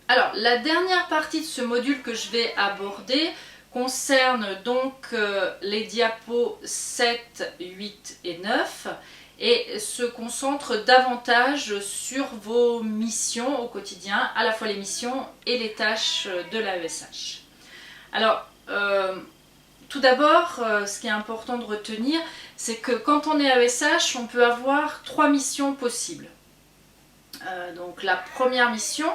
Alors, la dernière partie de ce module que je vais aborder concerne donc les diapos 7, 8 et 9 et se concentre davantage sur vos missions au quotidien, à la fois les missions et les tâches de l'AESH. Alors, tout d'abord, ce qui est important de retenir, c'est que quand on est AESH, on peut avoir 3 missions possibles. Donc la première mission,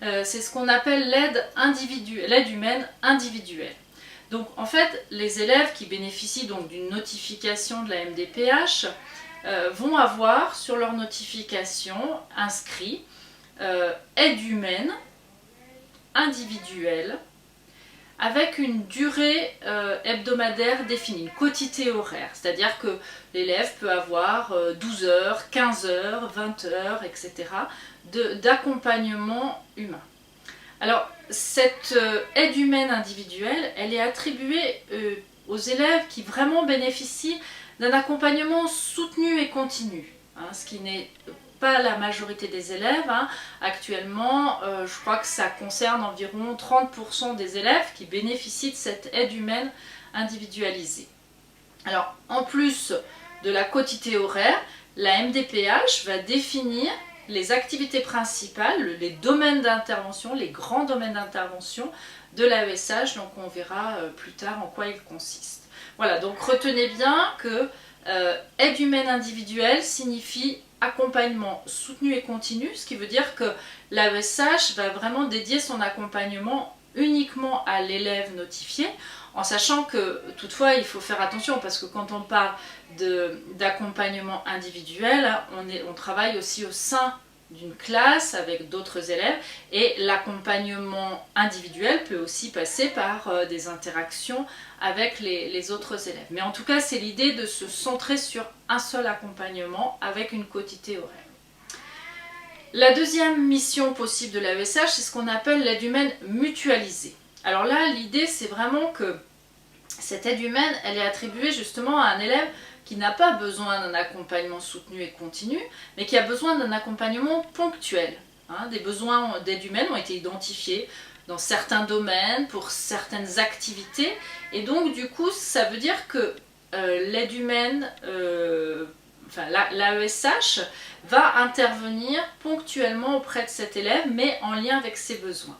c'est ce qu'on appelle l'aide humaine individuelle. Donc en fait, les élèves qui bénéficient donc d'une notification de la MDPH vont avoir sur leur notification inscrit aide humaine individuelle avec une durée hebdomadaire définie, une quotité horaire. C'est-à-dire que l'élève peut avoir 12 heures, 15 heures, 20 heures, etc. d'accompagnement humain. Alors, cette aide humaine individuelle, elle est attribuée aux élèves qui vraiment bénéficient d'un accompagnement soutenu et continu, hein, ce qui n'est pas la majorité des élèves. Hein. Actuellement, je crois que ça concerne environ 30% des élèves qui bénéficient de cette aide humaine individualisée. Alors, en plus de la quotité horaire, la MDPH va définir les activités principales, les domaines d'intervention, les grands domaines d'intervention de l'AESH, donc on verra plus tard en quoi ils consistent. Voilà, donc retenez bien que aide humaine individuelle signifie accompagnement soutenu et continu, ce qui veut dire que l'AESH va vraiment dédier son accompagnement uniquement à l'élève notifié, en sachant que toutefois il faut faire attention parce que quand on parle d'accompagnement individuel, on travaille aussi au sein d'une classe avec d'autres élèves et l'accompagnement individuel peut aussi passer par des interactions avec les autres élèves. Mais en tout cas, c'est l'idée de se centrer sur un seul accompagnement avec une quotité horaire. La deuxième mission possible de l'AESH, c'est ce qu'on appelle l'aide humaine mutualisée. Alors là, l'idée, c'est vraiment que cette aide humaine, elle est attribuée justement à un élève qui n'a pas besoin d'un accompagnement soutenu et continu, mais qui a besoin d'un accompagnement ponctuel. Hein, des besoins d'aide humaine ont été identifiés dans certains domaines, pour certaines activités, et donc du coup, ça veut dire que l'aide humaine, l'AESH va intervenir ponctuellement auprès de cet élève, mais en lien avec ses besoins.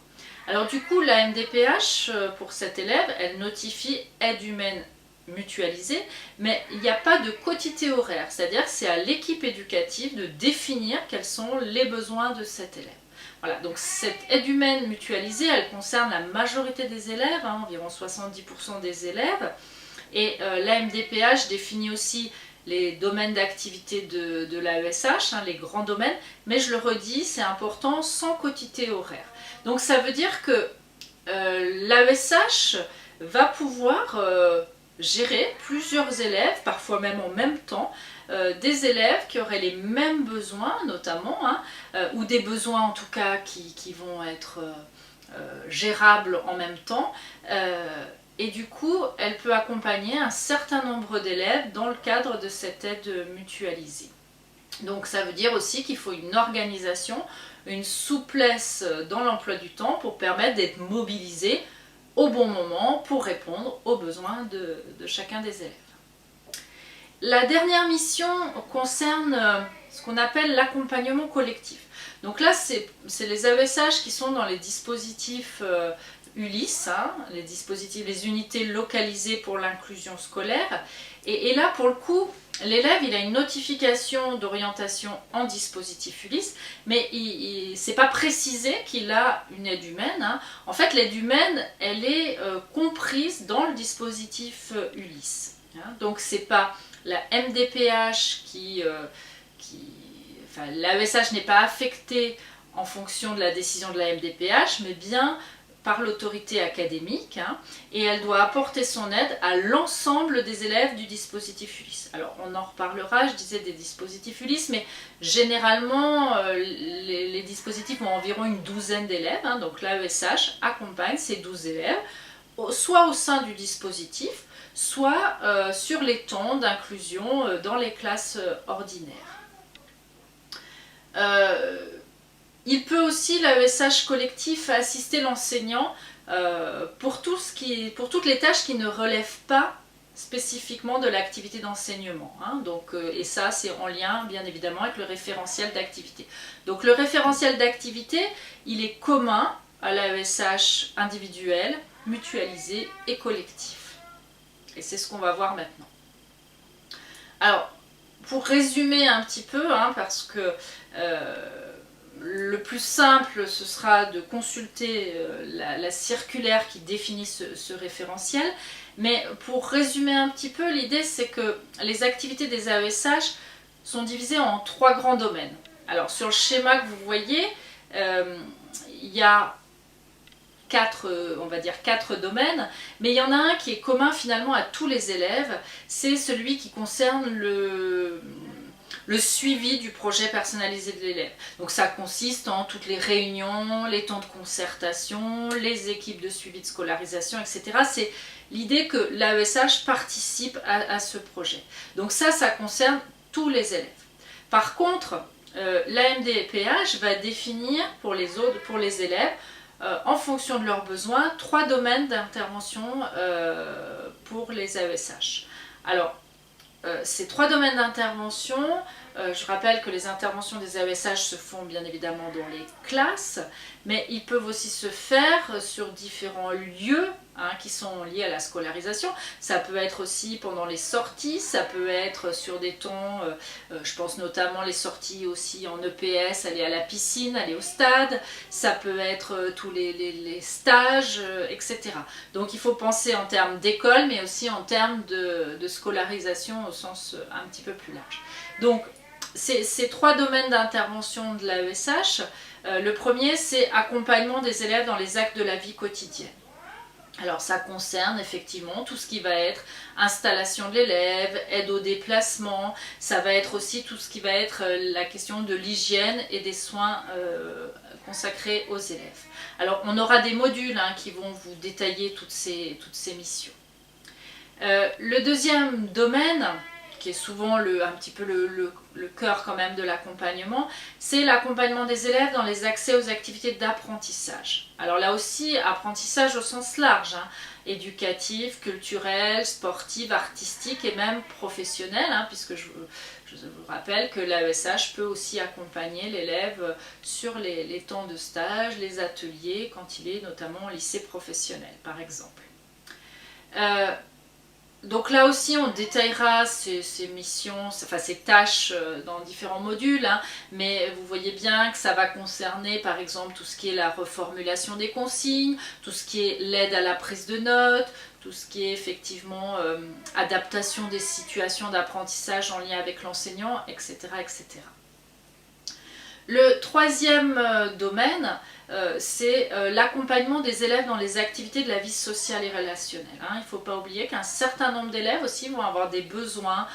Alors du coup, la MDPH, pour cet élève, elle notifie aide humaine mutualisée, mais il n'y a pas de quotité horaire, c'est-à-dire que c'est à l'équipe éducative de définir quels sont les besoins de cet élève. Voilà, donc cette aide humaine mutualisée, elle concerne la majorité des élèves, hein, environ 70% des élèves, et la MDPH définit aussi les domaines d'activité de l'AESH, hein, les grands domaines, mais je le redis, c'est important, sans quotité horaire. Donc ça veut dire que l'AESH va pouvoir gérer plusieurs élèves, parfois même en même temps, des élèves qui auraient les mêmes besoins notamment, hein, ou des besoins en tout cas qui vont être gérables en même temps. Et du coup, elle peut accompagner un certain nombre d'élèves dans le cadre de cette aide mutualisée. Donc ça veut dire aussi qu'il faut une organisation, une souplesse dans l'emploi du temps pour permettre d'être mobilisé au bon moment pour répondre aux besoins de chacun des élèves. La dernière mission concerne ce qu'on appelle l'accompagnement collectif. Donc là, c'est les AESH qui sont dans les dispositifs ULIS, hein, les unités localisées pour l'inclusion scolaire. Et là, pour le coup, l'élève, il a une notification d'orientation en dispositif ULIS, mais il c'est pas précisé qu'il a une aide humaine. Hein. En fait, l'aide humaine, elle est comprise dans le dispositif ULIS. Hein. Donc, c'est pas la MDPH l'AESH n'est pas affectée en fonction de la décision de la MDPH, mais bien par l'autorité académique, hein, et elle doit apporter son aide à l'ensemble des élèves du dispositif ULIS. Alors on en reparlera, je disais des dispositifs ULIS, mais généralement les dispositifs ont environ une douzaine d'élèves, hein, donc l'AESH accompagne ces 12 élèves, soit au sein du dispositif, soit sur les temps d'inclusion dans les classes ordinaires. Il peut aussi, l'AESH collectif, assister l'enseignant pour toutes les tâches qui ne relèvent pas spécifiquement de l'activité d'enseignement. Hein. Donc, et ça, c'est en lien, bien évidemment, avec le référentiel d'activité. Donc, le référentiel d'activité, il est commun à l'AESH individuel, mutualisé et collectif. Et c'est ce qu'on va voir maintenant. Alors, pour résumer un petit peu, hein, parce que le plus simple, ce sera de consulter la circulaire qui définit ce référentiel. Mais pour résumer un petit peu, l'idée c'est que les activités des AESH sont divisées en 3 grands domaines. Alors sur le schéma que vous voyez, il y a on va dire 4 domaines, mais il y en a un qui est commun finalement à tous les élèves, c'est celui qui concerne le suivi du projet personnalisé de l'élève. Donc ça consiste en toutes les réunions, les temps de concertation, les équipes de suivi de scolarisation, etc. C'est l'idée que l'AESH participe à ce projet. Donc ça concerne tous les élèves. Par contre, l'AMDPH va définir pour les élèves, en fonction de leurs besoins, 3 domaines d'intervention pour les AESH. Alors, ces 3 domaines d'intervention, je rappelle que les interventions des AESH se font bien évidemment dans les classes, mais ils peuvent aussi se faire sur différents lieux qui sont liés à la scolarisation. Ça peut être aussi pendant les sorties, ça peut être sur des temps, je pense notamment les sorties aussi en EPS, aller à la piscine, aller au stade, ça peut être tous les stages, etc. Donc il faut penser en termes d'école, mais aussi en termes de scolarisation au sens un petit peu plus large. Donc ces 3 domaines d'intervention de l'AESH, le premier c'est accompagnement des élèves dans les actes de la vie quotidienne. Alors ça concerne effectivement tout ce qui va être installation de l'élève, aide au déplacement, ça va être aussi tout ce qui va être la question de l'hygiène et des soins consacrés aux élèves. Alors on aura des modules qui vont vous détailler toutes ces missions. Le deuxième domaine, qui est souvent un petit peu le cœur quand même de l'accompagnement, c'est l'accompagnement des élèves dans les accès aux activités d'apprentissage. Alors là aussi, apprentissage au sens large, éducatif, culturel, sportif, artistique et même professionnel, puisque je vous rappelle que l'AESH peut aussi accompagner l'élève sur les temps de stage, les ateliers, quand il est notamment au lycée professionnel par exemple. Donc là aussi on détaillera ces missions, enfin ces tâches dans différents modules, mais vous voyez bien que ça va concerner par exemple tout ce qui est la reformulation des consignes, tout ce qui est l'aide à la prise de notes, tout ce qui est effectivement adaptation des situations d'apprentissage en lien avec l'enseignant, etc., etc. Le troisième domaine, c'est l'accompagnement des élèves dans les activités de la vie sociale et relationnelle. Il ne faut pas oublier qu'un certain nombre d'élèves aussi vont avoir des besoins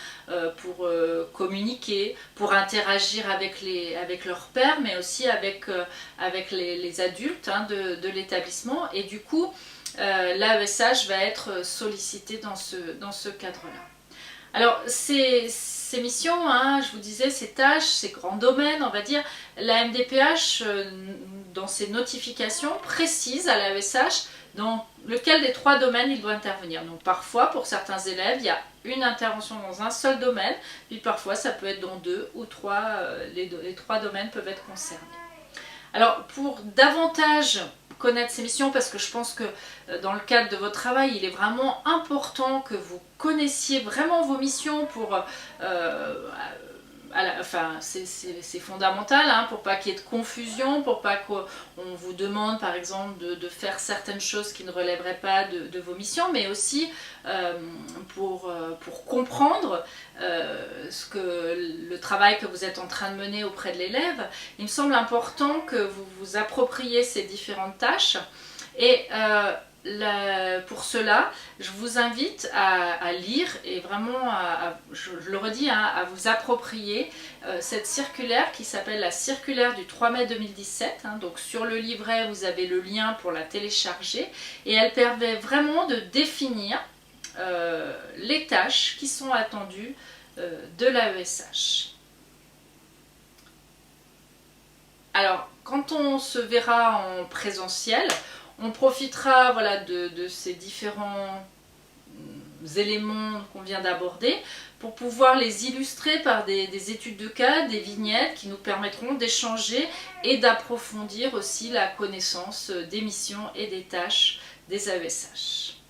pour communiquer, pour interagir avec leurs pairs, mais aussi avec les adultes de l'établissement. Et du coup, l'AESH va être sollicité dans ce cadre-là. Alors, ces missions, je vous disais, ces tâches, ces grands domaines, on va dire, la MDPH, dans ses notifications, précise à l'AESH dans lequel des 3 domaines il doit intervenir. Donc parfois, pour certains élèves, il y a une intervention dans un seul domaine, puis parfois ça peut être dans 2 ou 3, les 3 domaines peuvent être concernés. Alors, pour davantage connaître ces missions, parce que je pense que dans le cadre de votre travail, il est vraiment important que vous connaissiez vraiment vos missions pour... c'est fondamental pour pas qu'il y ait de confusion, pour pas qu'on vous demande par exemple de faire certaines choses qui ne relèveraient pas de vos missions, mais aussi pour comprendre le travail que vous êtes en train de mener auprès de l'élève. Il me semble important que vous vous appropriez ces différentes tâches et pour cela, je vous invite à lire et vraiment, je le redis, à vous approprier cette circulaire qui s'appelle la circulaire du 3 mai 2017. Donc sur le livret, vous avez le lien pour la télécharger et elle permet vraiment de définir les tâches qui sont attendues de l'AESH. Alors, quand on se verra en présentiel, on profitera voilà, de ces différents éléments qu'on vient d'aborder pour pouvoir les illustrer par des études de cas, des vignettes qui nous permettront d'échanger et d'approfondir aussi la connaissance des missions et des tâches des AESH.